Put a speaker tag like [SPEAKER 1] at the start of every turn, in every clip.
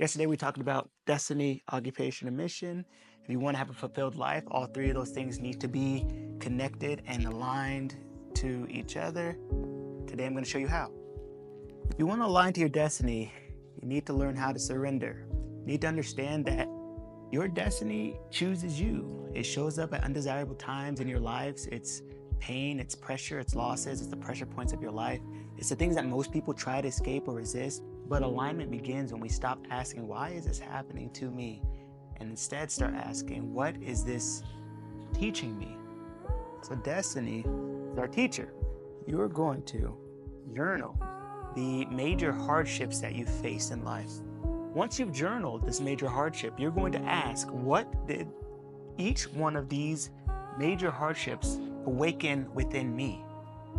[SPEAKER 1] Yesterday, we talked about destiny, occupation, and mission. If you want to have a fulfilled life, all three of those things need to be connected and aligned to each other. Today, I'm going to show you how. If you want to align to your destiny, you need to learn how to surrender. You need to understand that your destiny chooses you. It shows up at undesirable times in your lives. It's pain, it's pressure, it's losses, it's the pressure points of your life. It's the things that most people try to escape or resist. But alignment begins when we stop asking, why is this happening to me? And instead start asking, what is this teaching me? So destiny is our teacher. You're going to journal the major hardships that you face in life. Once you've journaled this major hardship, you're going to ask, what did each one of these major hardships awaken within me?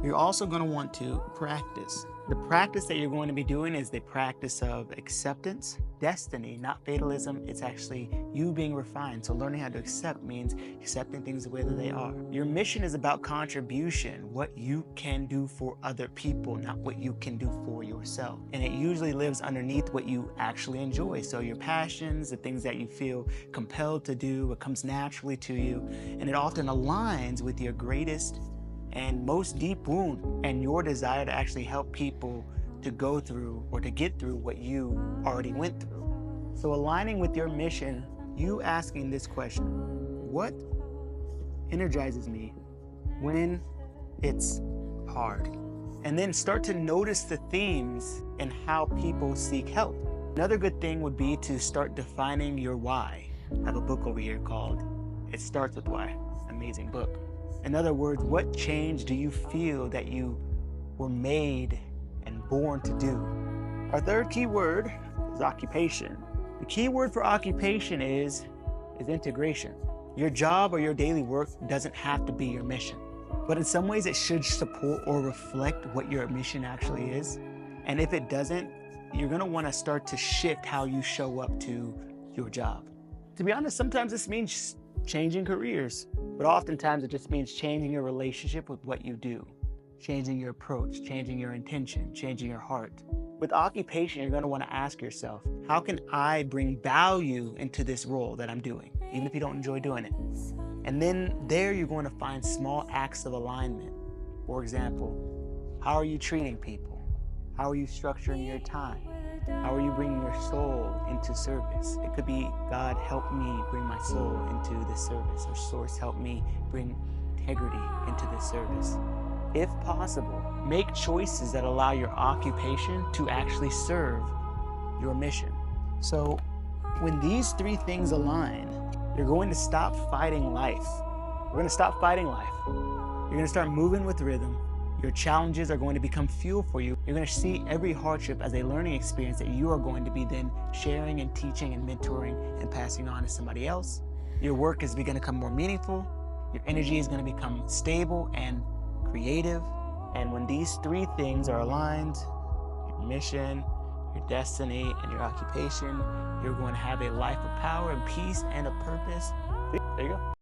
[SPEAKER 1] You're also going to want to practice. The practice that you're going to be doing is the practice of acceptance, destiny, not fatalism. It's actually you being refined. So learning how to accept means accepting things the way that they are. Your mission is about contribution, what you can do for other people, not what you can do for yourself. And it usually lives underneath what you actually enjoy. So your passions, the things that you feel compelled to do, what comes naturally to you, and it often aligns with your greatest and most deep wound and your desire to actually help people to go through or to get through what you already went through. So aligning with your mission, you asking this question, what energizes me when it's hard? And then start to notice the themes and how people seek help. Another good thing would be to start defining your why. I have a book over here called It Starts With Why. Amazing book. In other words, what change do you feel that you were made and born to do? Our third key word is occupation. The key word for occupation is integration. Your job or your daily work doesn't have to be your mission, but in some ways it should support or reflect what your mission actually is. And if it doesn't, you're gonna wanna start to shift how you show up to your job. To be honest, sometimes this means changing careers, but oftentimes it just means changing your relationship with what you do, changing your approach, changing your intention, changing your heart. With occupation, you're going to want to ask yourself, how can I bring value into this role that I'm doing, even if you don't enjoy doing it? And then there you're going to find small acts of alignment. For example, how are you treating people? How are you structuring your time? How are you bringing your soul into service? It could be, God, help me bring my soul into this service, or Source, help me bring integrity into this service. If possible, make choices that allow your occupation to actually serve your mission. So when these three things align, you're going to stop fighting life. We're going to stop fighting life. You're going to start moving with rhythm. Your challenges are going to become fuel for you. You're going to see every hardship as a learning experience that you are going to be then sharing and teaching and mentoring and passing on to somebody else. Your work is going to become more meaningful. Your energy is going to become stable and creative. And when these three things are aligned, your mission, your destiny, and your occupation, you're going to have a life of power and peace and a purpose. There you go.